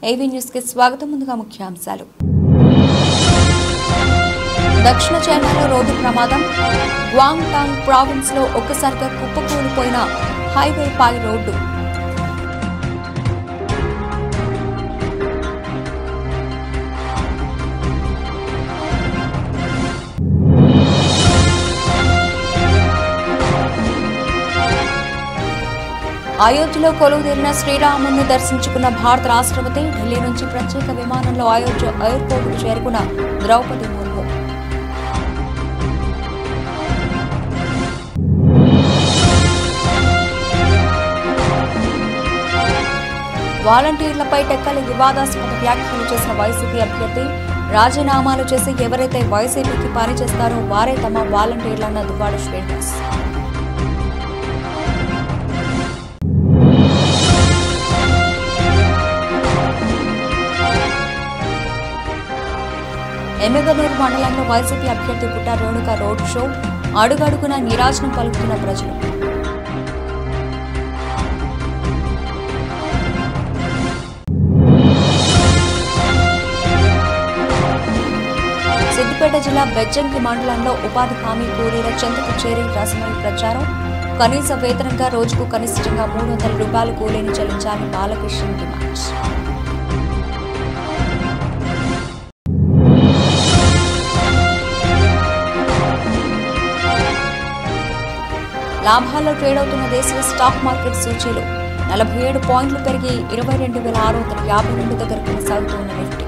AV news కి స్వాగతం. ముందుగా ముఖ్యాంశాలు. దక్షిణ చైనాలో రోడ్డు ప్రమాదం. గ్వాంగ్టాంగ్ ప్రావిన్స్ లో ఒక్కసారిగా కుప్పకూలిపోయిన హైవే పై రోడ్డు. అయోధ్యలో కొలువుదీరిన శ్రీరాముని దర్శించుకున్న భారత రాష్ట్రపతి. ఢిల్లీ నుంచి ప్రత్యేక విమానంలో అయోధ్య ఎయిర్పోర్టుకు చేరుకున్న ద్రౌపది ముర్ము. వాలంటీర్లపై టెక్కలి వివాదాస్పద వ్యాఖ్యలు చేసిన వైసీపీ అభ్యర్థి. రాజీనామాలు చేసి ఎవరైతే వైసీపీకి పనిచేస్తారో వారే తమ వాలంటీర్లన్న దువ్వాడ శ్రీనివాస్. ఎమ్మెగనూరు మండలంలో వైసీపీ అభ్యర్థి పుట్ట రేణుక రోడ్ షో. అడుగడుగున నీరాజనం పలుకుతున్న ప్రజలు. సిద్దిపేట జిల్లా బెజ్జంకి మండలంలో ఉపాధి హామీ కూలీల చెంతకు చేరి రసమై ప్రచారం. కనీస వేతనంగా రోజుకు కనిష్టంగా 300 రూపాయలు కూలీని చెల్లించాలని బాలకృష్ణ డిమాండ్. లాభాల్లో ట్రేడ్ అవుతున్న దేశీయ స్టాక్ మార్కెట్ సూచీలు 47 పాయింట్లు పెరిగి 22,652 దగ్గర కొనసాగుతున్న నిఫ్టీ.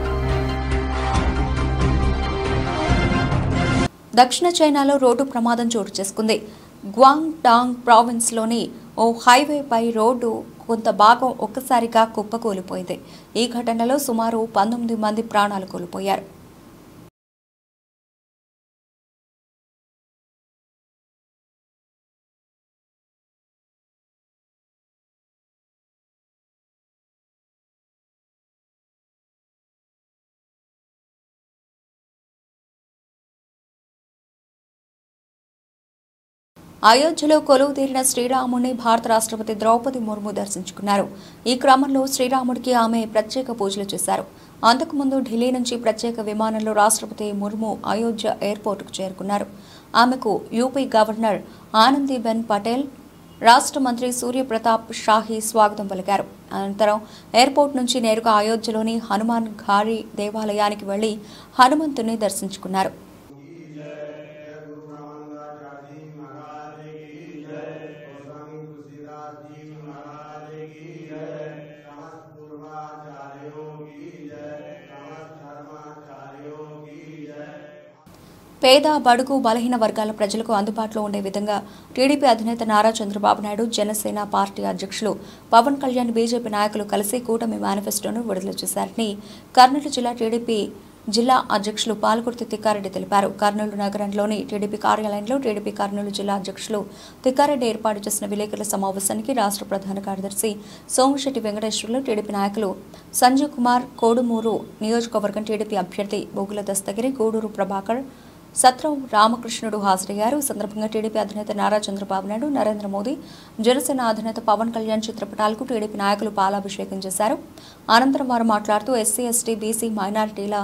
దక్షిణ చైనాలో రోడ్డు ప్రమాదం చోటు చేసుకుంది. గ్వాంగ్టాంగ్ ప్రావిన్స్ లోని ఓ హైవేపై రోడ్డు కొంత భాగం ఒక్కసారిగా కుప్పకూలిపోయింది. ఈ ఘటనలో సుమారు 19 మంది ప్రాణాలు కోల్పోయారు. అయోధ్యలో కొలువుదీరిన శ్రీరాముడిని భారత రాష్ట్రపతి ద్రౌపది ముర్ము దర్శించుకున్నారు. ఈ క్రమంలో శ్రీరాముడికి ఆమె ప్రత్యేక పూజలు చేశారు. అంతకుముందు ఢిల్లీ నుంచి ప్రత్యేక విమానంలో రాష్ట్రపతి ముర్ము అయోధ్య ఎయిర్పోర్టుకు చేరుకున్నారు. ఆమెకు యూపీ గవర్నర్ ఆనందీబెన్ పటేల్, రాష్ట్ర మంత్రి సూర్యప్రతాప్ షాహీ స్వాగతం పలికారు. అనంతరం ఎయిర్పోర్ట్ నుంచి నేరుగా అయోధ్యలోని హనుమాన్ ఘారీ దేవాలయానికి వెళ్లి హనుమంతుని దర్శించుకున్నారు. పేద, బడుగు, బలహీన వర్గాల ప్రజలకు అందుబాటులో ఉండే విధంగా టీడీపీ అధినేత నారా చంద్రబాబు నాయుడు, జనసేన పార్టీ అధ్యక్షులు పవన్ కళ్యాణ్, బీజేపీ నాయకులు కలిసి కూటమి మేనిఫెస్టోను విడుదల చేశారని కర్నూలు జిల్లా టీడీపీ జిల్లా అధ్యక్షులు పాల్కుర్తి తిక్కారెడ్డి తెలిపారు. కర్నూలు నగరంలోని టీడీపీ కార్యాలయంలో టీడీపీ కర్నూలు జిల్లా అధ్యక్షులు తిక్కారెడ్డి ఏర్పాటు చేసిన విలేకరుల సమావేశానికి రాష్ట్ర ప్రధాన కార్యదర్శి సోమిశెట్టి వెంకటేశ్వర్లు, టీడీపీ నాయకులు సంజీవ్ కుమార్, కోడుమూరు నియోజకవర్గం టీడీపీ అభ్యర్థి బొగుల దస్తగిరి, గూడూరు ప్రభాకర్, సత్రం రామకృష్ణుడు హాజరయ్యారు. సందర్భంగా టీడీపీ అధినేత నారా చంద్రబాబు నాయుడు, నరేంద్ర మోదీ, జనసేన అధినేత పవన్ కళ్యాణ్ చిత్రపటాలకు టీడీపీ నాయకులు పాలాభిషేకం చేశారు. అనంతరం వారు మాట్లాడుతూ ఎస్సీ, ఎస్టీ, బీసీ, మైనారిటీల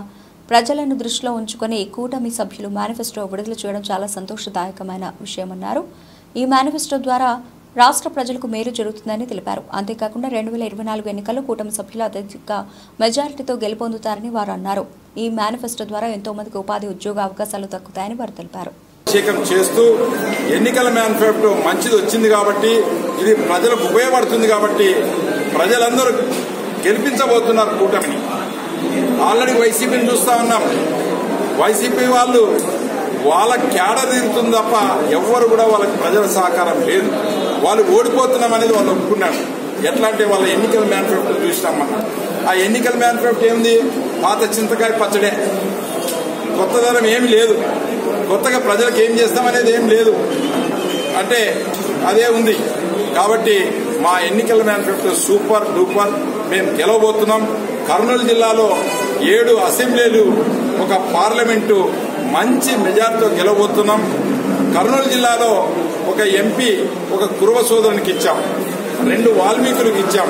ప్రజలను దృష్టిలో ఉంచుకుని కూటమి సభ్యులు మేనిఫెస్టో విడుదల చేయడం చాలా సంతోషదాయకమైన విషయమన్నారు. ఈ మేనిఫెస్టో ద్వారా రాష్ట్ర ప్రజలకు మేలు జరుగుతుందని తెలిపారు. అంతేకాకుండా 2024 ఎన్నికల్లో కూటమి సభ్యులు అత్యధిక మెజారిటీతో గెలుపొందుతారని వారు అన్నారు. ఈ మేనిఫెస్టో ద్వారా ఎంతో మందికి ఉపాధి, ఉద్యోగ అవకాశాలు దక్కుతాయని వారు తెలిపారు. చేస్తూ ఎన్నికల మేనిఫెస్టో మంచిది వచ్చింది కాబట్టి, ఇది ప్రజలకు ఉపయోగపడుతుంది కాబట్టి ప్రజలందరూ గెలిపించబోతున్నారు కూటమిని. ఆల్రెడీ వైసీపీని చూస్తా ఉన్నాం. వైసీపీ వాళ్ళు వాళ్ళ క్యాడర్ తిరుగుతుంది తప్ప ఎవ్వరు కూడా వాళ్ళకి ప్రజల సహకారం లేదు. వాళ్ళు ఓడిపోతున్నాం అనేది వాళ్ళు ఒప్పుకున్నారు. ఎట్లా అంటే వాళ్ళ ఎన్నికల మేనిఫెస్టో చూసినాం మనం. ఆ ఎన్నికల మేనిఫెస్టో ఏంది? పాత చింతకాయ పచ్చడే, కొత్తదనం ఏమి లేదు. కొత్తగా ప్రజలకు ఏం చేస్తామనేది ఏం లేదు. అంటే అదే ఉంది. కాబట్టి మా ఎన్నికల మేనిఫెస్టో సూపర్ డూపర్. మేము గెలవబోతున్నాం. కర్నూలు జిల్లాలో 7 అసెంబ్లీలు, ఒక పార్లమెంటు మంచి మెజార్టీతో గెలవబోతున్నాం. కర్నూలు జిల్లాలో ఒక ఎంపీ ఒక కురువ సోదరునికి ఇచ్చాం, 2 వాల్మీకులకు ఇచ్చాం,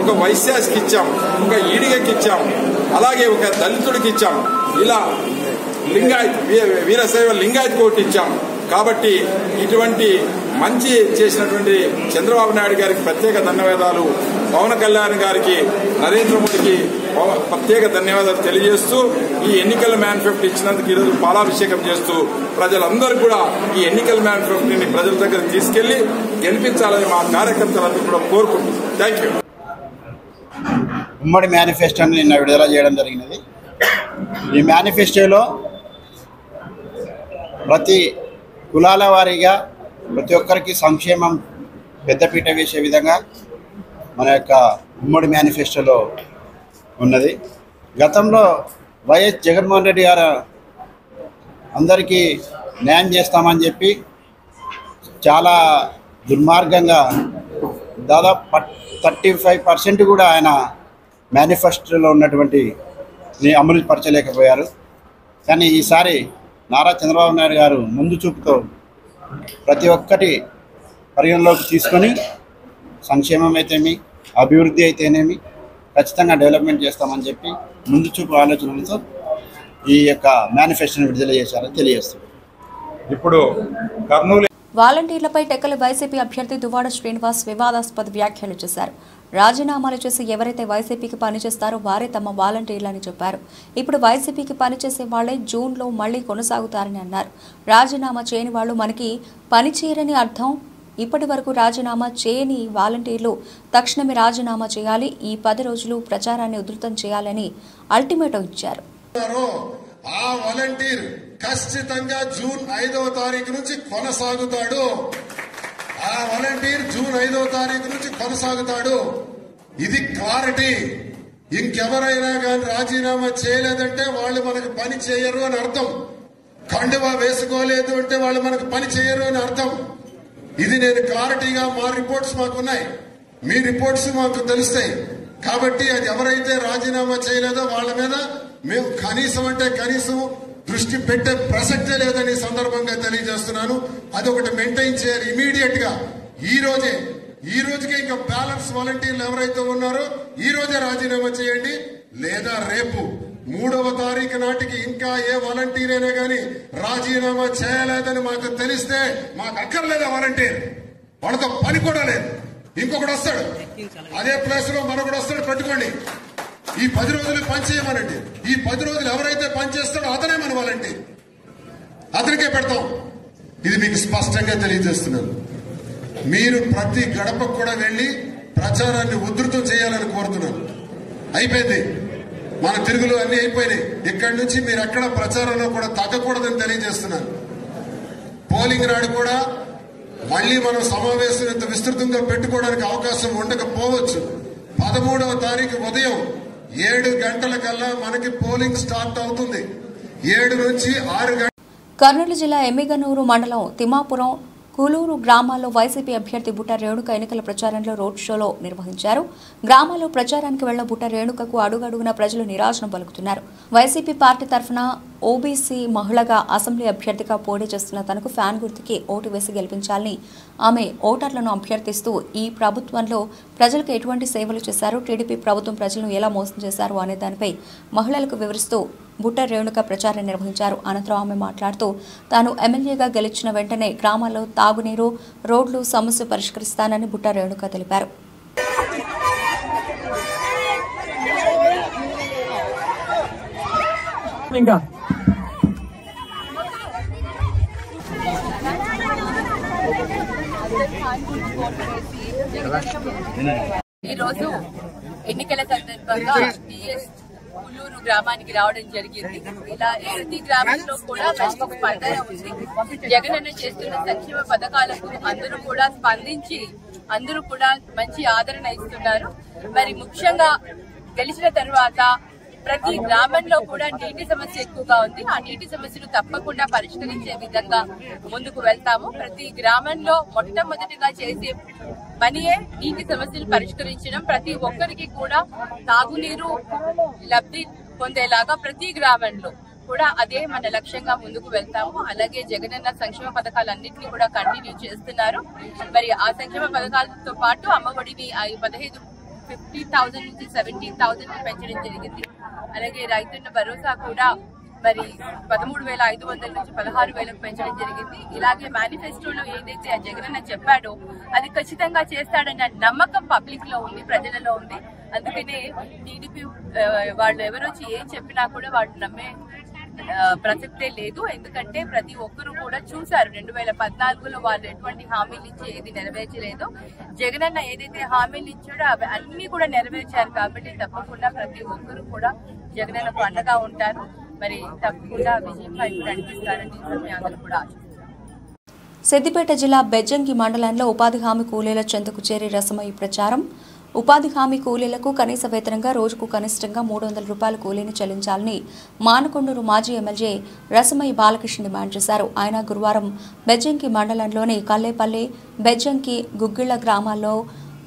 ఒక వైశ్యాస్కి ఇచ్చాం, ఒక ఈడిగకి ఇచ్చాం, అలాగే ఒక దళితుడికి ఇచ్చాం, ఇలా లింగాయత్ వీరశైవ లింగాయత్ కోర్టు ఇచ్చాం. కాబట్టి ఇటువంటి మంచి చేసినటువంటి చంద్రబాబు నాయుడు గారికి ప్రత్యేక ధన్యవాదాలు, పవన్ కళ్యాణ్ గారికి, నరేంద్ర మోడీకి ప్రత్యేక ధన్యవాదాలు తెలియజేస్తూ ఈ ఎన్నికల మేనిఫెస్టో ఇచ్చినందుకు ఈరోజు పాలాభిషేకం చేస్తూ ప్రజలందరూ కూడా ఈ ఎన్నికల మేనిఫెస్టోని ప్రజల దగ్గర తీసుకెళ్లి గెలిపించాలని మా కార్యకర్తలందరూ కూడా కోరుకుంటున్నాం. Thank you. ఉమ్మడి మేనిఫెస్టోని నిన్న విడుదల చేయడం జరిగినది. ఈ మేనిఫెస్టోలో ప్రతి కులాల వారీగా ప్రతి ఒక్కరికి సంక్షేమం పెద్దపీట వేసే విధంగా మన యొక్క ఉమ్మడి మేనిఫెస్టోలో ఉన్నది. గతంలో వైఎస్ జగన్మోహన్ రెడ్డి గారు అందరికీ న్యాయం చేస్తామని చెప్పి చాలా దుర్మార్గంగా దాదాపు 35% కూడా ఆయన మేనిఫెస్టోలో ఉన్నటువంటి అమలు పరచలేకపోయారు. కానీ ఈసారి నారా చంద్రబాబు నాయుడు గారు ముందు చూపుతో ప్రతి ఒక్కటి పరిగణలోకి తీసుకొని సంక్షేమం అయితేమి, అభివృద్ధి అయితేనేమి ఖచ్చితంగా డెవలప్మెంట్ చేస్తామని చెప్పి ముందు చూపు ఆలోచనలతో ఈ యొక్క మేనిఫెస్టోని విడుదల చేశారని తెలియజేస్తుంది. ఇప్పుడు కర్నూలు వాలంటీర్లపై టెక్కలి వైసీపీ అభ్యర్థి దువ్వాడ శ్రీనివాస్ వివాదాస్పద వ్యాఖ్యలు చేశారు. రాజీనామాలు చేసి ఎవరైతే వైసీపీకి పనిచేస్తారో వారే తమ వాలంటీర్లని చెప్పారు. ఇప్పుడు వైసీపీకి పనిచేసే వాళ్లే జూన్లో మళ్లీ కొనసాగుతారని అన్నారు. రాజీనామా చేయని వాళ్లు మనకి పనిచేయరని అర్థం. ఇప్పటి వరకు రాజీనామా చేయని వాలంటీర్లు తక్షణమే రాజీనామా చేయాలి. ఈ 10 రోజులు ప్రచారాన్ని ఉధృతం చేయాలని అల్టిమేటం ఇచ్చారు. ఆ వాలంటీర్ ఖచ్చితంగా జూన్ 5వ తారీఖు నుంచి కొనసాగుతాడు. ఆ వాలంటీర్ జూన్ 5వ తారీఖు నుంచి కొనసాగుతాడు. ఇది క్లారిటీ. ఇంకెవరైనా కానీ రాజీనామా చేయలేదంటే వాళ్ళు మనకు పని చేయరు అని అర్థం. కండువా వేసుకోలేదు అంటే వాళ్ళు మనకు పని చేయరు అని అర్థం. ఇది నేను క్లారిటీగా మా రిపోర్ట్స్ మాకున్నాయి, మీ రిపోర్ట్స్ మాకు తెలుస్తాయి. కాబట్టి అది ఎవరైతే రాజీనామా చేయలేదో వాళ్ళ మీద మేము కనీసం అంటే కనీసం దృష్టి పెట్టే ప్రసక్తే లేదని సందర్భంగా తెలియజేస్తున్నాను. అదొకటి మెయింటైన్ చేయాలి ఇమీడియట్ గా. ఈ రోజుకే ఇంకా బ్యాలెన్స్ వాలంటీర్లు ఎవరైతే ఉన్నారో ఈ రోజే రాజీనామా చేయండి. లేదా రేపు 3వ తారీఖు నాటికి ఇంకా ఏ వాలంటీర్ అయినా కానీ రాజీనామా చేయలేదని మాకు తెలిస్తే మాకు అక్కర్లేదు. వాలంటీర్ వాళ్ళతో పని కూడా లేదు. ఇంకొకటి వస్తాడు, అదే ప్లేస్ లో మరొకటి వస్తాడు, పెట్టుకోండి. ఈ 10 రోజులు పనిచేయమనండి. ఈ 10 రోజులు ఎవరైతే పనిచేస్తాడో అతనే మన వాలంటీర్, అతనికే పెడతాం. ఇది మీకు స్పష్టంగా తెలియజేస్తున్నాను. మీరు ప్రతి గడపకు కూడా వెళ్లి ప్రచారాన్ని ఉధృతం చేయాలని కోరుతున్నాను. అయిపోయింది, మన తిరుగులు అన్ని అయిపోయినాయి. ఇక్కడి నుంచి మీరు ఎక్కడ ప్రచారంలో కూడా తగ్గకూడదని తెలియజేస్తున్నాను. పోలింగ్ నాడు కూడా మళ్లీ మనం సమావేశం ఇంత విస్తృతంగా పెట్టుకోవడానికి అవకాశం ఉండకపోవచ్చు. 13వ తారీఖు ఉదయం 7 గంటలకల్లా మనకి పోలింగ్ స్టార్ట్ అవుతుంది. 7 నుంచి 6 గంటల. కర్నూలు జిల్లా ఎమ్మిగనూరు మండలం తిమ్మాపురం, కూలూరు గ్రామాల్లో వైసీపీ అభ్యర్థి బుట్ట రేణుక ఎన్నికల ప్రచారంలో రోడ్ షోలో నిర్వహించారు. గ్రామాల్లో ప్రచారానికి వెళ్లిన బుట్ట రేణుకకు అడుగడుగున ప్రజలు నిరాశను పలుకుతున్నారు. వైసీపీ పార్టీ తరఫున ఓబీసీ మహిళగా అసెంబ్లీ అభ్యర్థిగా పోటీ చేస్తున్న తనకు ఫ్యాన్ గుర్తుకి ఓటు వేసి గెలిపించాలని ఆమె ఓటర్లను అభ్యర్థిస్తూ ఈ ప్రభుత్వంలో ప్రజలకు ఎటువంటి సేవలు చేశారు, టీడీపీ ప్రభుత్వం ప్రజలను ఎలా మోసం చేశారు అనే దానిపై మహిళలకు వివరిస్తూ బుట్ట రేణుక ప్రచారం నిర్వహించారు. అనంతరం ఆమె మాట్లాడుతూ తాను ఎమ్మెల్యేగా గెలిచిన వెంటనే గ్రామాల్లో తాగునీరు, రోడ్లు సమస్య పరిష్కరిస్తానని బుట్ట రేణుక తెలిపారు. ఈరోజు ఎన్నికల సందర్భంగా కూలూరు గ్రామానికి రావడం జరిగింది. ఇలా ప్రతి గ్రామంలో కూడా మంచి స్పందన ఉంది. జగనన్న చేస్తున్న సంక్షేమ పథకాలకు అందరూ కూడా స్పందించి అందరూ కూడా మంచి ఆదరణ ఇస్తున్నారు. మరి ముఖ్యంగా గెలిచిన తర్వాత ప్రతి గ్రామంలో కూడా నీటి సమస్య ఎక్కువగా ఉంది. ఆ నీటి సమస్యను తప్పకుండా పరిష్కరించే విధంగా ముందుకు వెళ్తాము. ప్రతి గ్రామంలో మొట్టమొదటిగా చేసే పనియే నీటి సమస్యను పరిష్కరించడం. ప్రతి ఒక్కరికి కూడా తాగునీరు లబ్ధి పొందేలాగా ప్రతి గ్రామంలో కూడా అదే మన లక్ష్యంగా ముందుకు వెళ్తాము. అలాగే జగనన్న సంక్షేమ పథకాలన్నింటినీ కూడా కంటిన్యూ చేస్తున్నారు. మరి ఆ సంక్షేమ పథకాలతో పాటు అమ్మఒడిని 15 15,000 నుంచి 17,000 పెంచడం జరిగింది. అలాగే రైతన్న భరోసా కూడా మరి 13,500 నుంచి 16,000 పెంచడం జరిగింది. ఇలాగే మేనిఫెస్టోలో ఏదైతే ఆ జగనన్న చెప్పాడో అది ఖచ్చితంగా చేస్తాడన్న నమ్మకం పబ్లిక్ లో ఉంది, ప్రజలలో ఉంది. అందుకనే టీడీపీ వాళ్ళు ఎవరొచ్చి ఏం చెప్పినా కూడా వాళ్ళు నమ్మే ప్రసక్తే లేదు. ఎందుకంటే ప్రతి ఒక్కరు కూడా చూశారు 2014లో వాళ్ళు ఎటువంటి హామీలు ఇచ్చి ఏది నెరవేర్చలేదో, జగనన్న ఏదైతే హామీలు ఇచ్చాడో అవి అన్ని కూడా నెరవేర్చారు. కాబట్టి తప్పకుండా ప్రతి ఒక్కరు కూడా జగనన్నకు అండగా ఉంటారు. మరి తప్పకుండా విజయం వైపు నడిపిస్తారని మీ అందరూ కూడా ఆశిస్తున్నారు. సిద్దిపేట జిల్లా బెజ్జంకి మండలంలో ఉపాధి హామీ కూలీల చెంతకు చేరి రసమయ్యి ప్రచారం. ఉపాధి హామీ కూలీలకు కనీస వేతనంగా రోజుకు కనిష్టంగా 300 రూపాయల కూలీని చెల్లించాలని మానకొండూరు మాజీ ఎమ్మెల్యే రసమయ్యి బాలకృష్ణ డిమాండ్ చేశారు. ఆయన గురువారం బెజ్జంకి మండలంలోని కల్లేపల్లి, బెజ్జంకి, గుగ్గిళ్ల గ్రామాల్లో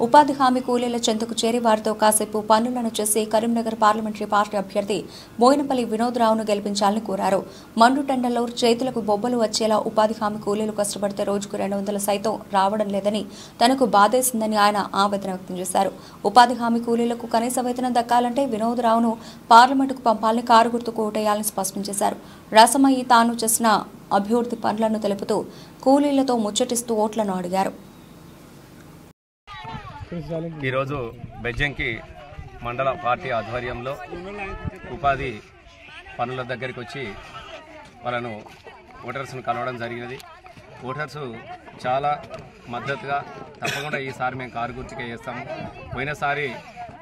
ఉపాధి హామీ కూలీల చెంతకు చేరి వారితో కాసేపు పనులను చేసి కరీంనగర్ పార్లమెంటరీ పార్టీ అభ్యర్థి బోయినపల్లి వినోద్రావును గెలిపించాలని కోరారు. మండుటెండలో చేతులకు బొబ్బలు వచ్చేలా ఉపాధి హామీ కూలీలు కష్టపడితే రోజుకు 200 సైతం రావడం లేదని తనకు బాధేసిందని ఆయన ఆవేదన వ్యక్తం చేశారు. ఉపాధి హామీ కూలీలకు కనీస వేతనం దక్కాలంటే వినోద్రావును పార్లమెంటుకు పంపాలని కారు గుర్తుకు ఓటేయాలని స్పష్టం చేశారు. రసమయ్యి తాను చేసిన అభివృద్ధి పనులను తెలుపుతూ కూలీలతో ముచ్చటిస్తూ ఓట్లను అడిగారు. ఈరోజు బెజ్జంకి మండల పార్టీ ఆధ్వర్యంలో ఉపాధి పనుల దగ్గరికి వచ్చి వాళ్ళను ఓటర్స్ను కలవడం జరిగినది. ఓటర్సు చాలా మద్దతుగా తప్పకుండా ఈసారి మేము కారు గుర్తుకే చేస్తాము. పోయినసారి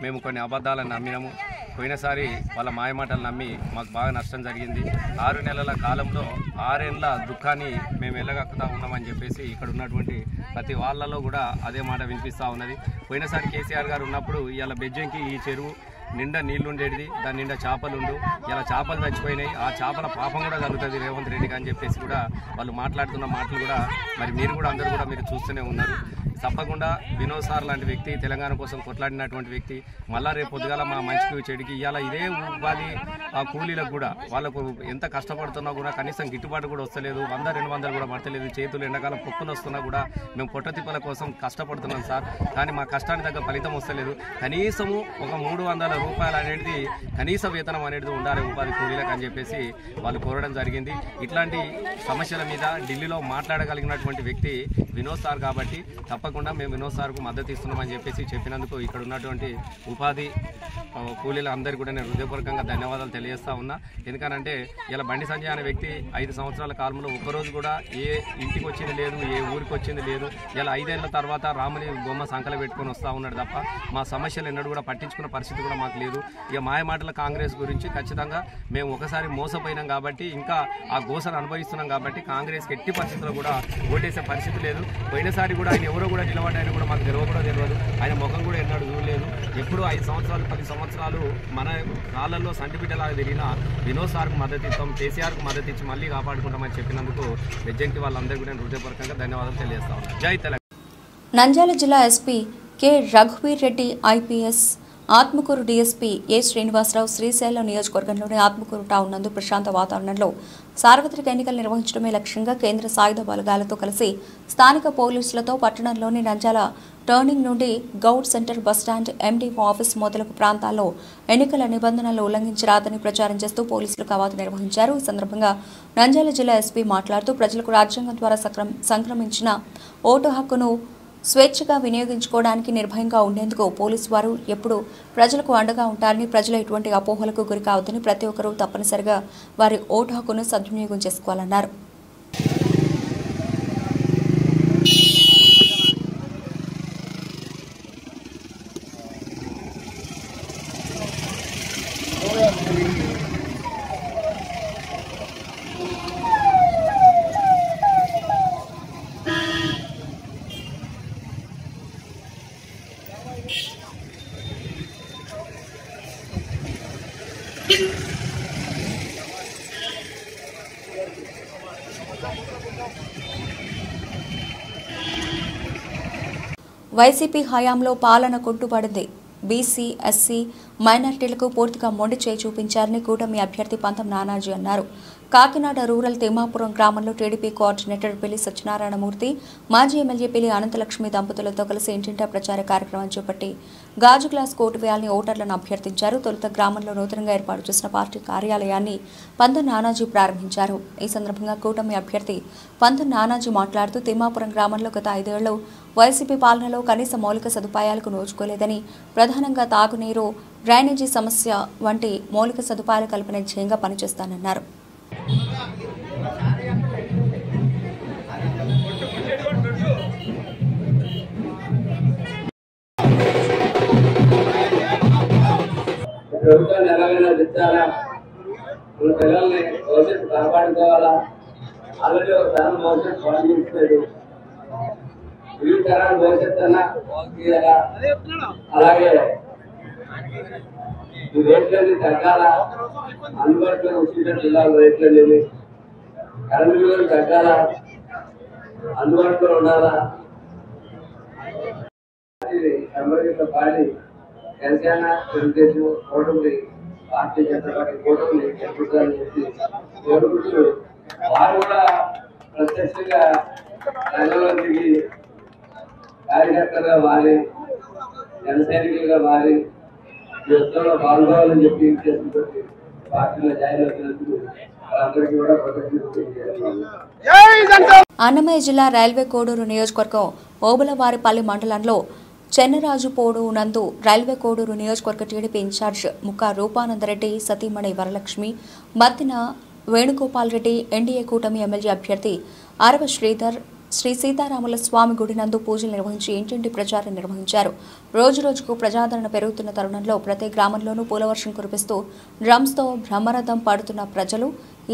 మేము కొన్ని అబద్ధాలను నమ్మినాము. పోయినసారి వాళ్ళ మాయమాటలు నమ్మి మాకు బాగా నష్టం జరిగింది. 6 నెలల కాలంలో 6 ఏళ్ల దుఃఖాన్ని మేము వెళ్ళగక్కుతా ఉన్నామని చెప్పేసి ఇక్కడ ఉన్నటువంటి ప్రతి వాళ్ళలో కూడా అదే మాట వినిపిస్తూ ఉన్నది. పోయినసారి కేసీఆర్ గారు ఉన్నప్పుడు ఇవాళ బెజ్జంకి ఈ చెరువు నిండా నీళ్లుండేది, దాని నిండా చేపలుండు. ఇలా చేపలు చచ్చిపోయినాయి. ఆ చేపల పాపం కూడా జరుగుతుంది రేవంత్ రెడ్డికి అని చెప్పేసి కూడా వాళ్ళు మాట్లాడుతున్న మాటలు కూడా మరి మీరు కూడా అందరూ కూడా మీరు చూస్తూనే ఉన్నారు. తప్పకుండా వినోద్ సార్ లాంటి వ్యక్తి, తెలంగాణ కోసం కొట్లాడినటువంటి వ్యక్తి, మళ్ళా రేపు పొద్దుగాల మా మంచికి చెడికి ఇవాళ ఇదే ఉపాధి ఆ కూలీలకు కూడా వాళ్ళకు ఎంత కష్టపడుతున్నా కూడా కనీసం గిట్టుబాటు కూడా వస్తలేదు. 100-200 కూడా పడతలేదు. చేతులు ఎండాకాలం పొక్కులు వస్తున్నా కూడా మేము పొట్టతిప్పల కోసం కష్టపడుతున్నాం సార్, కానీ మా కష్టానికి తగ్గ ఫలితం వస్తలేదు. కనీసము ఒక 300 రూపాయలు అనేది కనీస వేతనం అనేది ఉండాలి ఉపాధి కూలీలకు అని చెప్పేసి వాళ్ళు కోరడం జరిగింది. ఇట్లాంటి సమస్యల మీద ఢిల్లీలో మాట్లాడగలిగినటువంటి వ్యక్తి వినోద్ సార్ కాబట్టి తప్పకుండా మేము వినోద్ సార్కు మద్దతు ఇస్తున్నామని చెప్పేసి చెప్పినందుకు ఇక్కడ ఉన్నటువంటి ఉపాధి కూలీల అందరికీ కూడా నేను హృదయపూర్వకంగా ధన్యవాదాలు తెలియజేస్తా ఉన్నా. ఎందుకనంటే ఇలా బండి సంజయ్ అనే వ్యక్తి 5 సంవత్సరాల కాలంలో ఒక్కరోజు కూడా ఏ ఇంటికి వచ్చింది లేదు, ఏ ఊరికి వచ్చింది లేదు. ఇలా 5 ఏళ్ల తర్వాత రాముని బొమ్మ సంకల పెట్టుకొని వస్తూ ఉన్నాడు తప్ప మా సమస్యలు ఎన్నడూ కూడా పట్టించుకున్న పరిస్థితి కూడా మాకు లేదు. ఇక మాయమాటల కాంగ్రెస్ గురించి ఖచ్చితంగా మేము ఒకసారి మోసపోయినాం కాబట్టి ఇంకా ఆ గోసను అనుభవిస్తున్నాం కాబట్టి కాంగ్రెస్కి ఎట్టి పరిస్థితుల్లో కూడా ఓటేసే పరిస్థితి లేదు. పోయినసారి కూడా ఆయన ఎవరో కూడా నిలబడ్డాయని కూడా మాకు తెలియదు కూడా తెలియదు. ఆయన ముఖం కూడా ఎన్నడూ చూడలేదు. ఎప్పుడు 5 సంవత్సరాలు 10 సంవత్సరాలు మన కాళ్ళల్లో సంటిబిడ్డలాగా తిరిగిన వినోద్ సార్కు మద్దతు ఇస్తాం, కేసీఆర్కు మద్దతు ఇచ్చి మళ్ళీ కాపాడుకుంటామని చెప్పినందుకు బెజ్జంకి వాళ్ళందరికీ నేను హృదయపూర్వకంగా ధన్యవాదాలు తెలియజేస్తా ఉన్నాను. జై తెలంగాణ. నంద్యాల జిల్లా ఎస్పీ కె రఘువీర్ Reddy IPS, Atmakur DSP A Srinivasarao Srisailam నియోజకవర్గంలోని ఆత్మకూరు టౌన్ నందు ప్రశాంత వాతావరణంలో సార్వత్రిక ఎన్నికలు నిర్వహించడమే లక్ష్యంగా కేంద్ర సాయుధ బలగాలతో కలిసి స్థానిక పోలీసులతో పట్టణంలోని నంద్యాల టర్నింగ్ నుండి Goud centre bus stand, MDO office మొదలగు ప్రాంతాల్లో ఎన్నికల నిబంధనలు ఉల్లంఘించరాదని ప్రచారం చేస్తూ పోలీసులు కవాతు నిర్వహించారు. ఈ సందర్భంగా నంద్యాల జిల్లా ఎస్పీ మాట్లాడుతూ ప్రజలకు రాజ్యాంగం ద్వారా సంక్రమించిన ఓటు హక్కును స్వేచ్ఛగా వినియోగించుకోవడానికి నిర్భయంగా ఉండేందుకు పోలీసు వారు ఎప్పుడూ ప్రజలకు అండగా ఉంటారని, ప్రజలు ఎటువంటి అపోహలకు గురి కావద్దని, ప్రతి ఒక్కరూ తప్పనిసరిగా వారి ఓటు హక్కును సద్వినియోగం చేసుకోవాలన్నారు. వైసీపీ హయాంలో పాలన కుంటుపడింది. బీసీ, ఎస్సీ, మైనారిటీలకు పూర్తిగా మొండి చేయి చూపించారని కూటమి అభ్యర్థి పంతం నానాజీ అన్నారు. కాకినాడ రూరల్ తిమ్మాపురం గ్రామంలో టీడీపీ కోఆర్డినేటర్ పిల్లి సత్యనారాయణమూర్తి, మాజీ ఎమ్మెల్యే పిల్లి అనంతలక్ష్మి దంపతులతో కలిసి ఇంటింటా ప్రచార కార్యక్రమం చేపట్టి గాజు గ్లాస్ కోటు వేయాలని ఓటర్లను అభ్యర్థించారు. తొలుత గ్రామంలో నూతనంగా ఏర్పాటు చేసిన పార్టీ కార్యాలయాన్ని పంతం నానాజీ ప్రారంభించారు. ఈ సందర్భంగా కూటమి అభ్యర్థి పంతం నానాజీ మాట్లాడుతూ తిమ్మాపురం గ్రామంలో గత 5 ఏళ్లు వైసీపీ పాలనలో కనీస మౌలిక సదుపాయాలకు నోచుకోలేదని, ప్రధానంగా తాగునీరు, డ్రైనేజీ సమస్య వంటి మౌలిక సదుపాయాల కల్పన ధ్యేయంగా పనిచేస్తానన్నారు. ప్రభుత్వాన్ని ఎలాగైనా తెచ్చాలా, మన పిల్లల్ని భవిష్యత్తు కాపాడుకోవాలా. ఆల్రెడీ ఒక తరం భవిష్యత్తు బాగుంటుంది, ఈ తరాల భవిష్యత్తు అన్నా బాగుంటుందా. అలాగే ఈ రేట్లన్నీ తగ్గాల, అందుబాటులో ఉచిత జిల్లాలో రేట్లు అనేవి, కరెంటు బిల్లులు తగ్గాల, అందుబాటులో ఉండాలా. సంబంధిత పార్టీ జనసేన, తెలుగుదేశం కూటమి, భారతీయ జనతా పార్టీ కూటమి గెలుపుతారని చెప్పి కోరుకుంటూ వారు కూడా ప్రత్యక్షంగా రంగంలో దిగి కార్యకర్తలుగా మారి, జన సైనికులుగా మారి యుద్ధంలో పాల్గొవాలని చెప్పి ఉద్దేశంతో పార్టీలో జాయిన్ అవుతున్నందుకు వాళ్ళందరికీ కూడా కృతజ్ఞతలు. అన్నమయ్య జిల్లా రైల్వే కోడూరు నియోజకవర్గం ఓబులవారిపల్లి మండలంలో చెన్నరాజుపోడు నందు రైల్వే కోడూరు నియోజకవర్గ టీడీపీ ఇన్ఛార్జ్ ముక్కా రూపానందరెడ్డి, సతీమణి వరలక్ష్మి, మత్తిన వేణుగోపాల్ రెడ్డి, ఎన్డీఏ కూటమి ఎమ్మెల్యే అభ్యర్థి అరవ శ్రీధర్ శ్రీ సీతారాముల స్వామి గుడి నందు పూజలు నిర్వహించి ఇంటింటి ప్రచారం నిర్వహించారు. రోజురోజుకు ప్రజాదరణ పెరుగుతున్న తరుణంలో ప్రతి గ్రామంలోనూ పూలవర్షం కురిపిస్తూ డ్రమ్స్తో బ్రహ్మరథం పాడుతున్న ప్రజలు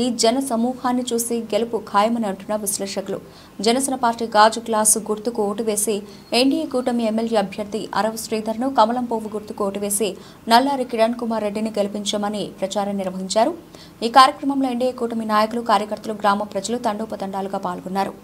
ఈ జన సమూహాన్ని చూసి గెలుపు ఖాయమని అంటున్న విశ్లేషకులు. జనసేన పార్టీ గాజు గ్లాసు గుర్తుకు ఓటు వేసి ఎన్డీఏ కూటమి ఎమ్మెల్యే అభ్యర్థి అరవ శ్రీధర్ను, కమలం పువ్వు గుర్తుకు ఓటు వేసి నల్లారి కిరణ్ కుమార్ రెడ్డిని గెలిపించమని ప్రచారం నిర్వహించారు. ఈ కార్యక్రమంలో ఎన్డీఏ కూటమి నాయకులు, కార్యకర్తలు, గ్రామ ప్రజలు తండోపతండాలుగా పాల్గొన్నారు.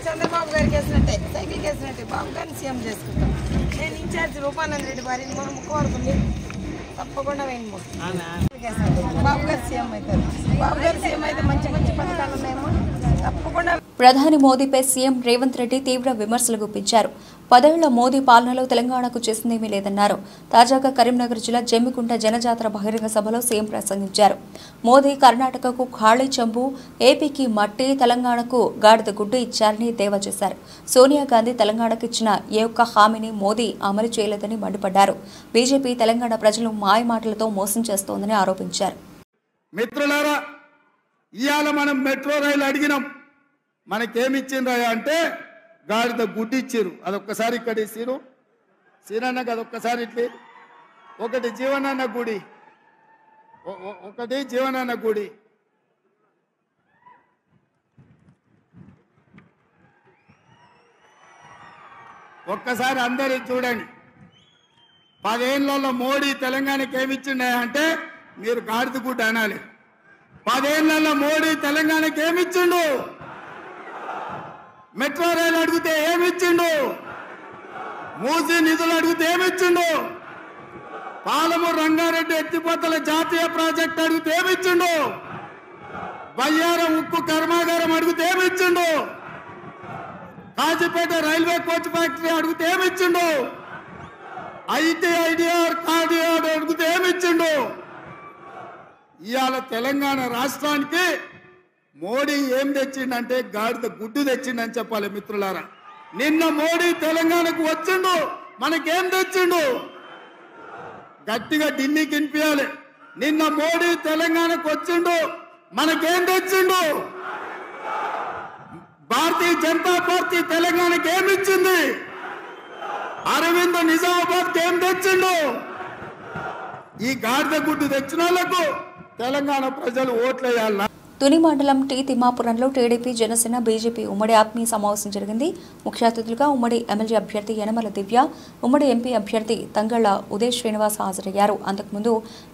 చంద్రబాబు గారికి వేసినట్టే, సైకిల్ వేసినట్టే బాబు గారిని సీఎం చేసుకుంటాం. నేను ఇన్ఛార్జ్ రూపానంద రెడ్డి వారి ముఖ్యవర్గం తప్పకుండా బాబు గారు సీఎం అవుతారు. బాబు గారు సీఎం అయితే మంచి మంచి పథకాలు ఉన్నాయేమో తప్పకుండా. ప్రధాని మోదీపై సీఎం రేవంత్ రెడ్డి తీవ్ర విమర్శలు గుప్పించారు. 10 ఏళ్ల మోదీ పాలనలో తెలంగాణకు చేసిందేమీ లేదన్నారు. తాజాగా కరీంనగర్ జిల్లా జమ్మికుంట జనజాతర బహిరంగ సభలో సీఎం ప్రసంగించారు. మోదీ కర్ణాటకకు ఖాళీ చెంబు, ఏపీకి మట్టి, తెలంగాణకు గాడిద గుడ్డు ఇచ్చారని దేవా చేశారు. సోనియా గాంధీ తెలంగాణకు ఇచ్చిన ఏ ఒక్క హామీని మోదీ అమలు చేయలేదని మండిపడ్డారు. బీజేపీ తెలంగాణ ప్రజలు మాయమాటలతో మోసం చేస్తోందని ఆరోపించారు. మిత్రులారా, ఇవాళ మనం మెట్రో రైలు అడిగినాం, మనకేమిచ్చిండ్రా అంటే గాడిద గుడ్డి ఇచ్చిరు. అదొక్కసారి ఇక్కడ ఇచ్చిరు. సీనన్నకు అదొక్కసారి ఇట్లే. ఒకటి జీవనాన్న గుడి, ఒకటి జీవనాన్న గుడి. ఒక్కసారి అందరూ చూడండి. 10 ఏళ్లలో మోడీ తెలంగాణకి ఏమిచ్చిండే అంటే మీరు గాడిద గుడ్డ అనాలి. 10 ఏళ్లలో మోడీ తెలంగాణకి ఏమిచ్చిండు? మెట్రో రైలు అడిగితే ఏమిచ్చిండు? మూసీ నిధులు అడిగితే ఏమిచ్చిండు? పాలమూరు రంగారెడ్డి ఎత్తిపోతల జాతీయ ప్రాజెక్ట్ అడిగితే ఏమిచ్చిండు? బయ్యారం ఉక్కు కర్మాగారం అడిగితే ఏమిచ్చిండు? కాజీపేట రైల్వే కోచ్ ఫ్యాక్టరీ అడిగితే ఏమిచ్చిండు? ఐటీఐడిఆర్ కార్డిఆర్ అడిగితే ఏమిచ్చిండు? ఇవాళ తెలంగాణ రాష్ట్రానికి మోడీ ఏం తెచ్చిండంటే గాడిద గుడ్డు తెచ్చిండని చెప్పాలి మిత్రులారా. నిన్న మోడీ తెలంగాణకు వచ్చిండు, మనకేం తెచ్చిండు? గట్టిగా ఢిల్లీకి వినిపించాలి. నిన్న మోడీ తెలంగాణకు వచ్చిండు, మనకేం తెచ్చిండు? భారతీయ జనతా పార్టీ తెలంగాణకి ఏమిచ్చింది? అరవింద్ నిజామాబాద్ ఏం తెచ్చిండు? ఈ గాడిద గుడ్డు తెచ్చిన వాళ్లకు తెలంగాణ ప్రజలు ఓట్లేయాలన్నా. తుని మండలం టీ తిమ్మాపురంలో టీడీపీ, జనసేన, బీజేపీ ఉమ్మడి ఆత్మీయ సమావేశం జరిగింది. ముఖ్య అతిథులుగా ఉమ్మడి ఎమ్మెల్యే అభ్యర్థి యనమల దివ్య, ఉమ్మడి ఎంపీ అభ్యర్థి తంగళ్ల ఉదయ్ శ్రీనివాస్ హాజరయ్యారు. అంతకుముందు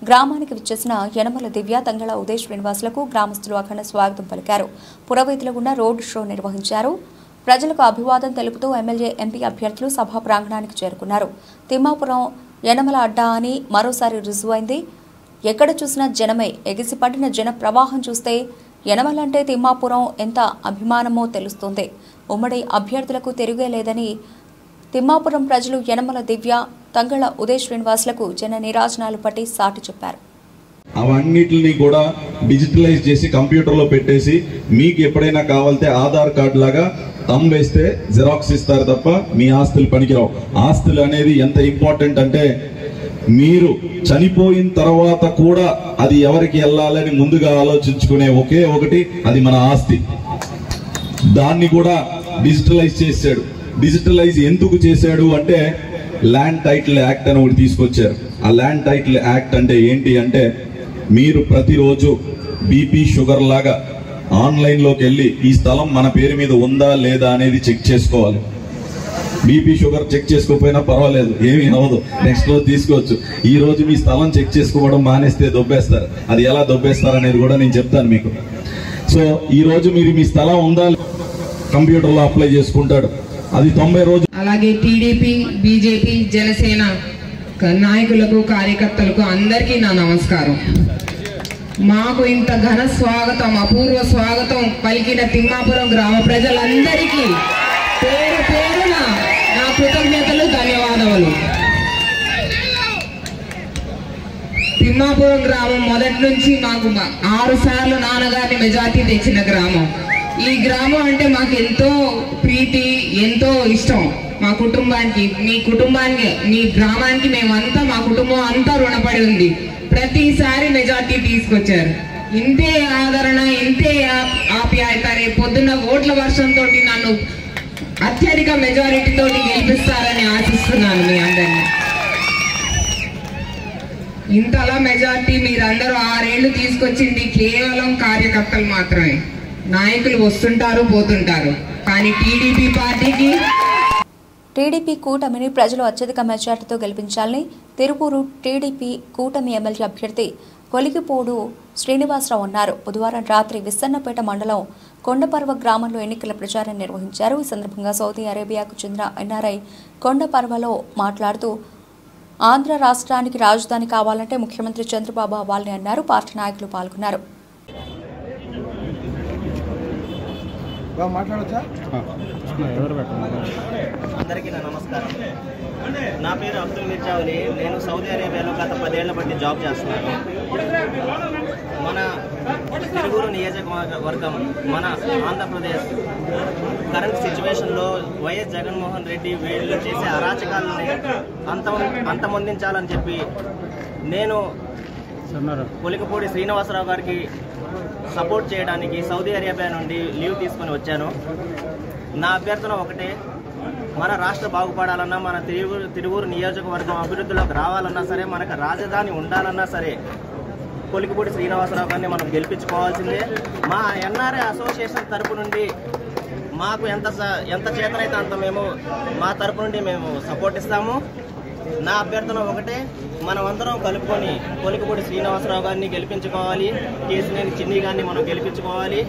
గ్రామానికి విచ్చేసిన యనమల దివ్య, తంగళ్ల ఉదయ్ శ్రీనివాసులకు గ్రామస్తులు అఖండ స్వాగతం పలికారు. పురవీధుల గుండా రోడ్ షో నిర్వహించారు. ప్రజలకు అభివాదం తెలుపుతూ ఎమ్మెల్యే, ఎంపీ అభ్యర్థులు సభా ప్రాంగణానికి చేరుకున్నారు. తిమ్మాపురం యనమల అడ్డా అని మరోసారి రుజువైంది. ఎక్కడ చూసినా జనమే. ఎగిసిపడిన జన ప్రవాహం చూస్తే యనమలంటే తిమ్మాపురం ఎంత అభిమానమో తెలుస్తుంది. ఉమ్మడి అభ్యర్థులకు తిరుగే లేదని తిమ్మాపురం ప్రజలు యనమల దివ్య, తంగళ్ల ఉదయ్ శ్రీనివాసులకు జన నీరాజనాలు పట్టి సాటి చెప్పారు. అవన్నిటిని కూడా డిజిటలైజ్ చేసి కంప్యూటర్లో పెట్టేసి మీకు ఎప్పుడైనా కావాలంటే ఆధార్ కార్డు లాగా తమ్ వేస్తే జిరాక్స్ ఇస్తారు తప్ప మీ ఆస్తులు పనికిరావు. ఆస్తులు అనేది ఎంత ఇంపార్టెంట్ అంటే మీరు చనిపోయిన తర్వాత కూడా అది ఎవరికి వెళ్ళాలని ముందుగా ఆలోచించుకునే ఒకే ఒకటి, అది మన ఆస్తి. దాన్ని కూడా డిజిటలైజ్ చేశాడు. డిజిటలైజ్ ఎందుకు చేశాడు అంటే ల్యాండ్ టైటిల్ యాక్ట్ అని ఒకటి తీసుకొచ్చారు. ఆ ల్యాండ్ టైటిల్ యాక్ట్ అంటే ఏంటి అంటే మీరు ప్రతిరోజు బీపీ, షుగర్ లాగా ఆన్లైన్లోకి వెళ్ళి ఈ స్థలం మన పేరు మీద ఉందా లేదా అనేది చెక్ చేసుకోవాలి. బీపీ, షుగర్ చెక్ చేసుకోకపోయినా పర్వాలేదు, ఏమీ అవ్వదు, నెక్స్ట్ రోజు తీసుకోవచ్చు. ఈ రోజు మీ స్థలం చెక్ చేసుకోవడం మానేస్తే దొబ్బేస్తారు. అది ఎలా దొబ్బేస్తారు అనేది కూడా నేను చెప్తాను మీకు. సో ఈ రోజు మీరు మీ స్థలం ఉందా కంప్యూటర్లో అప్లై చేసుకుంటాడు, అది 90 రోజులు. అలాగే టీడీపీ, బీజేపీ, జనసేన నాయకులకు, కార్యకర్తలకు అందరికీ నా నమస్కారం. మాకు ఇంత ఘన స్వాగతం, అపూర్వ స్వాగతం పలికిన తిమ్మాపురం గ్రామ ప్రజలందరికీ పేరు పేరున నా కృతజ్ఞతలు, ధన్యవాదాలు. తిమ్మాపురం గ్రామం మొదటి నుంచి మాకు 6 సార్లు నాన్నగారిని మెజార్టీ తెచ్చిన గ్రామం. ఈ గ్రామం అంటే మాకు ఎంతో ప్రీతి, ఎంతో ఇష్టం. మా కుటుంబానికి, మీ కుటుంబానికి, మీ గ్రామానికి మేమంతా, మా కుటుంబం అంతా రుణపడి ఉంది. ప్రతిసారి మెజార్టీ తీసుకొచ్చారు. ఇంతే ఆదరణ, ఇంతే ఆప్యాయత. రేపు పొద్దున్న ఓట్ల వర్షంతో నన్ను అత్యధిక మెజారిటీతో గెలిపిస్తారని ఆశిస్తున్నాను మీ అందరినీ. ఇంతలా మెజార్టీ మీరందరూ 6 ఏళ్లు తీసుకొచ్చింది కేవలం కార్యకర్తలు మాత్రమే. నాయకులు వస్తుంటారు, పోతుంటారు. కానీ టీడీపీ కూటమిని ప్రజలు అత్యధిక మెజార్టీతో గెలిపించాలని తిరుపూరు టీడీపీ కూటమి ఎమ్మెల్యే అభ్యర్థి కొలిగిపోడు శ్రీనివాసరావు అన్నారు. బుధవారం రాత్రి విస్సన్నపేట మండలం కొండపర్వ గ్రామంలో ఎన్నికల ప్రచారం నిర్వహించారు. ఈ సందర్భంగా సౌదీ అరేబియాకు చెందిన ఎన్ఆర్ఐ కొండపర్వలో మాట్లాడుతూ ఆంధ్ర రాష్ట్రానికి రాజధాని కావాలంటే ముఖ్యమంత్రి చంద్రబాబు అవ్వాలని అన్నారు. పార్టీ నాయకులు పాల్గొన్నారు. అందరికీ నా నమస్కారం. నా పేరు అబ్దుల్ మిర్జావలి. నేను సౌదీ అరేబియాలో గత 10 ఏళ్ల బట్టి జాబ్ చేస్తున్నాను. మన తిరువూరు నియోజకవర్గం, మన ఆంధ్రప్రదేశ్ కరెంట్ సిచ్యువేషన్లో వైఎస్ జగన్మోహన్ రెడ్డి వీళ్ళు చేసే అరాచకాలని అంతమొందించాలని చెప్పి నేను కొలికపూడి శ్రీనివాసరావు గారికి సపోర్ట్ చేయడానికి సౌదీ అరేబియా నుండి లీవ్ తీసుకొని వచ్చాను. నా అభ్యర్థన ఒకటే, మన రాష్ట్ర బాగుపడాలన్నా, మన తిరువూరు నియోజకవర్గం అభివృద్ధిలోకి రావాలన్నా సరే, మనకు రాజధాని ఉండాలన్నా సరే కొలికపూడి శ్రీనివాసరావు గారిని మనం గెలిపించుకోవాల్సిందే. మా ఎన్ఆర్ఐ అసోసియేషన్ తరపు నుండి మాకు ఎంత చేతనైతే అంత మేము మా తరపు నుండి మేము సపోర్ట్ ఇస్తాము. నా అభ్యర్థన ఒకటే, మనమందరం కలుపుకొని కొలికపూడి శ్రీనివాసరావు గారిని గెలిపించుకోవాలి, కేసినేని చిన్ని గారిని మనం గెలిపించుకోవాలి.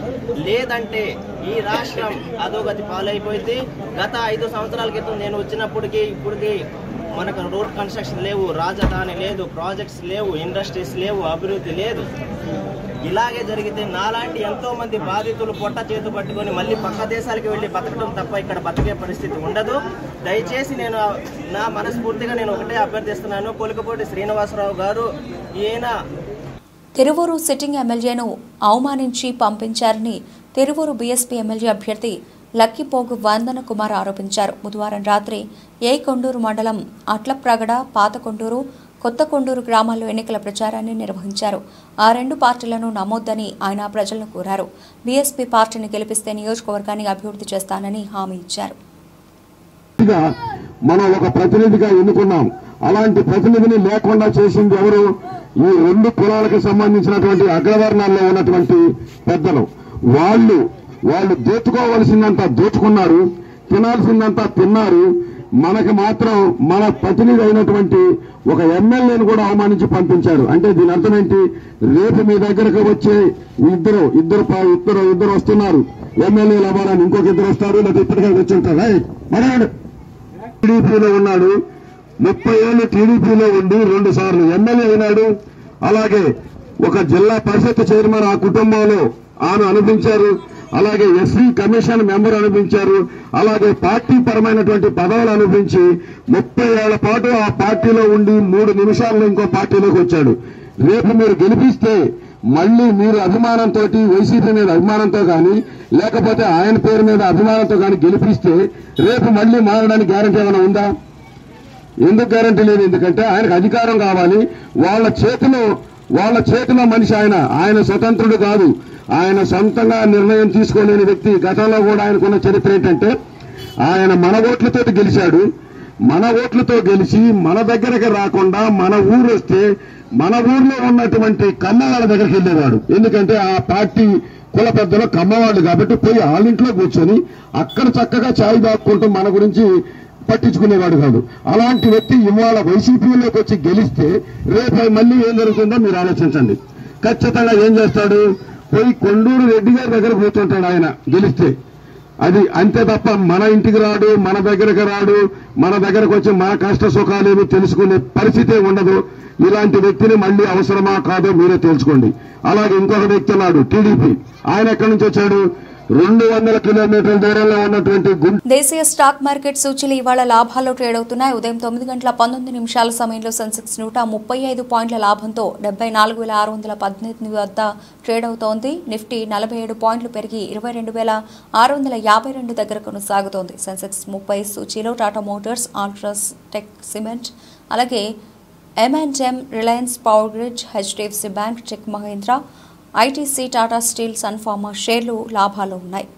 లేదంటే ఈ రాష్ట్రం అధోగతి పాలైపోయింది. గత 5 సంవత్సరాల క్రితం నేను వచ్చినప్పటికీ ఇప్పటికీ మనకు రోడ్ కన్స్ట్రక్షన్ లేవు, రాజధాని లేదు, ప్రాజెక్ట్స్ లేవు, ఇండస్ట్రీస్ లేవు, అభివృద్ధి లేదు. ఇలాగే జరిగితే నాలాంటి ఎంతో మంది బాధితులు పొట్ట చేతు పట్టుకొని మళ్ళీ పక్క దేశాలకు వెళ్ళి బతకడం తప్ప ఇక్కడ బతికే పరిస్థితి ఉండదు. దయచేసి నేను నా మనస్ఫూర్తిగా నేను ఒకటే అభ్యర్థిస్తున్నాను, కొలికపూడి శ్రీనివాసరావు గారు ఈయన తిరువూరు సిట్టింగ్ ఎమ్మెల్యేను అవమానించి పంపించారని తిరువూరు బీఎస్పీ ఎమ్మెల్యే అభ్యర్థి లక్కిపోగు వందన కుమార్ ఆరోపించారు. బుధవారం రాత్రి కొండూరు మండలం అట్లప్రగడ, పాత కొండూరు, కొత్త కొండూరు గ్రామాల్లో ఎన్నికల ప్రచారాన్ని నిర్వహించారు. ఆ రెండు పార్టీలను నమ్మొద్దని ఆయన ప్రజలను కోరారు. బీఎస్పీ పార్టీని గెలిపిస్తే నియోజకవర్గాన్ని అభివృద్ధి చేస్తానని హామీ ఇచ్చారు. మనం ఒక ప్రతినిధిగా ఎన్నుకున్నాం. అలాంటి ప్రతినిధిని లేకుండా చేసింది ఎవరు? ఈ రెండు కులాలకు సంబంధించినటువంటి అగ్రవర్ణాల్లో ఉన్నటువంటి పెద్దలు. వాళ్ళు దోచుకోవలసిందంతా దోచుకున్నారు, తినాల్సిందంతా తిన్నారు. మనకి మాత్రం మన ప్రతినిధి అయినటువంటి ఒక ఎమ్మెల్యేను కూడా అవమానించి పంపించారు. అంటే దీని అర్థం ఏంటి? రేపు మీ దగ్గరకు వచ్చే ఇద్దరు వస్తున్నారు ఎమ్మెల్యేలు అవ్వాలని, ఇంకొక ఇద్దరు వస్తారు, లేదా ఇప్పటికే వచ్చి ఉంటారా? మనవాడు టీడీపీలో ఉన్నాడు, 30 ఏళ్ళు టీడీపీలో ఉండి 2 సార్లు ఎమ్మెల్యే అయినాడు. అలాగే ఒక జిల్లా పరిషత్ చైర్మన్ ఆ కుటుంబంలో ఆమె అనిపించారు. అలాగే ఎస్సీ కమిషన్ మెంబర్ అనిపించారు. అలాగే పార్టీ పరమైనటువంటి పదవులు అనిపించి 30 ఏళ్ల పాటు ఆ పార్టీలో ఉండి 3 నిమిషాల్లో ఇంకో పార్టీలోకి వచ్చాడు. రేపు మీరు గెలిపిస్తే మళ్లీ మీరు అభిమానంతో, వైసీపీ మీద అభిమానంతో కానీ లేకపోతే ఆయన పేరు మీద అభిమానంతో కానీ గెలిపిస్తే రేపు మళ్లీ మారడానికి గ్యారంటీ ఏమైనా ఉందా? ఎందుకు గ్యారంటీ లేదు? ఎందుకంటే ఆయనకు అధికారం కావాలి. వాళ్ళ చేతిలో మనిషి ఆయన స్వతంత్రుడు కాదు. ఆయన సొంతంగా నిర్ణయం తీసుకోలేని వ్యక్తి. గతంలో కూడా ఆయనకున్న చరిత్ర ఏంటంటే ఆయన మన ఓట్లతో గెలిచాడు. మన ఓట్లతో గెలిచి మన దగ్గరకు రాకుండా మన ఊరు వస్తే మన ఊర్లో ఉన్నటువంటి కమ్మవాళ్ళ దగ్గరికి వెళ్ళేవాడు. ఎందుకంటే ఆ పార్టీ కుల పెద్దలు కమ్మవాళ్ళు కాబట్టి పోయి వాళ్ళింట్లో కూర్చొని అక్కడ చక్కగా ఛాయ్ దాక్కుంటూ మన గురించి పట్టించుకునేవాడు కాదు. అలాంటి వ్యక్తి ఇవాళ వైసీపీలోకి వచ్చి గెలిస్తే రేపు మళ్ళీ ఏం జరుగుతుందో మీరు ఆలోచించండి. ఖచ్చితంగా ఏం చేస్తాడు? పోయి కొండూరు రెడ్డి గారి దగ్గర పోతుంటాడు ఆయన గెలిస్తే. అది అంతే తప్ప మన ఇంటికి రాడు, మన దగ్గరకు రాడు, మన దగ్గరకు వచ్చి మన కష్ట సుఖాలేమి తెలుసుకునే పరిస్థితే ఉండదు. ఇలాంటి వ్యక్తిని మళ్లీ అవసరమా కాదో మీరే తెలుసుకోండి. అలాగే ఇంకొక వ్యక్తి ఉన్నాడు టీడీపీ. ఆయన ఎక్కడి నుంచి వచ్చాడు? 200 కిలోమీటర్ల దూరంలో ఉన్నటువంటి దేశీయ స్టాక్ మార్కెట్ సూచీలు ఇవాళ లాభాల్లో ట్రేడ్ అవుతున్నాయి. ఉదయం 9:19 సమయంలో సెన్సెక్స్ 135 పాయింట్ల లాభంతో 74,618 వద్ద ట్రేడ్ అవుతోంది. నిఫ్టీ 47 పాయింట్లు పెరిగి 22,652 దగ్గర కొనసాగుతోంది. సెన్సెక్స్ 30 సూచీలో Tata Motors, UltraTech cement, అలాగే M&M, Reliance Power Grid, HDFC bank, Tech Mahindra, ITC, Tata Steel, Sun Pharma షేర్లు లాభాల్లో ఉన్నాయి.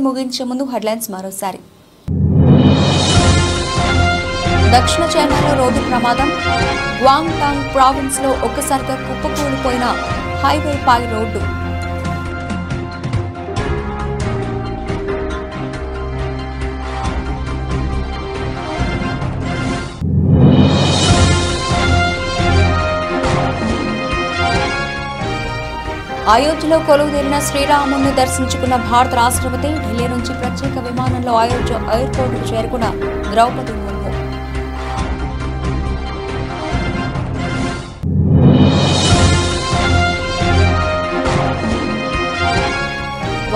ముగించే ముందు హెడ్లైన్స్ మరోసారి. దక్షిణ చైనాలో రోడ్డు ప్రమాదం. గ్వాంగ్టాంగ్ ప్రావిన్స్ లో ఒక్కసారిగా కుప్పకూలిపోయిన హైవే పై రోడ్డు. అయోధ్యలో కొలువుదీరిన శ్రీరాముని దర్శించుకున్న భారత రాష్ట్రపతి. ఢిల్లీ నుంచి ప్రత్యేక విమానంలో అయోధ్య ఎయిర్పోర్టుకు చేరుకున్న ద్రౌపది ముర్ము.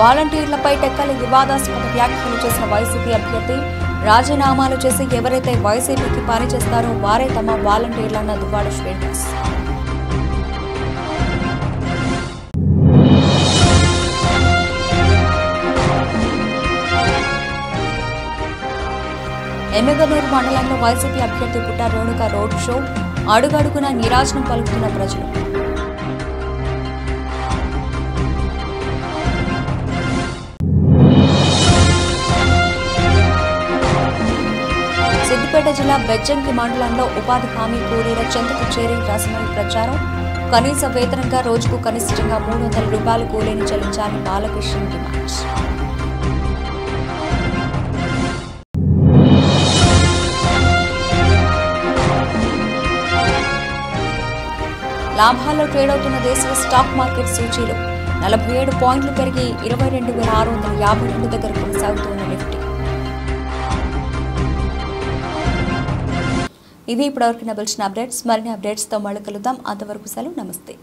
వాలంటీర్లపై టెక్కలి వివాదాస్పద వ్యాఖ్యలు చేసిన వైసీపీ అభ్యర్థి. రాజీనామాలు చేసి ఎవరైతే వైసీపీకి పనిచేస్తారో వారే తమ వాలంటీర్లన్న దువ్వాడ శ్రీనివాస్. ఎమ్మెగనూరు మండలంలో వైసీపీ అభ్యర్థి పుట్ట రేణుక రోడ్ షో. అడుగడుగున నీరాజనం పలుకుతున్న ప్రజలు. సూర్యాపేట జిల్లా బెజ్జంకి మండలంలో ఉపాధి హామీ కూలీల చెంతకు చేరి రసమై ప్రచారం. కనీస వేతనంగా రోజుకు కనిష్టంగా 300 రూపాయలు కూలీని చెల్లించాలని బాలకృష్ణ డిమాండ్. లాభాల్లో ట్రేడ్ అవుతున్న దేశీయ స్టాక్ మార్కెట్ సూచీలు 47 పాయింట్లు పెరిగి 22,652 దగ్గర కొనసాగుతున్న నిఫ్టీ. ఇవి ఇప్పటివరకు నబిల్చిన అప్డేట్స్. మరిన్ని అప్డేట్స్తో మళ్ళీ కలుద్దాం. అంతవరకు సెలవు. నమస్తే.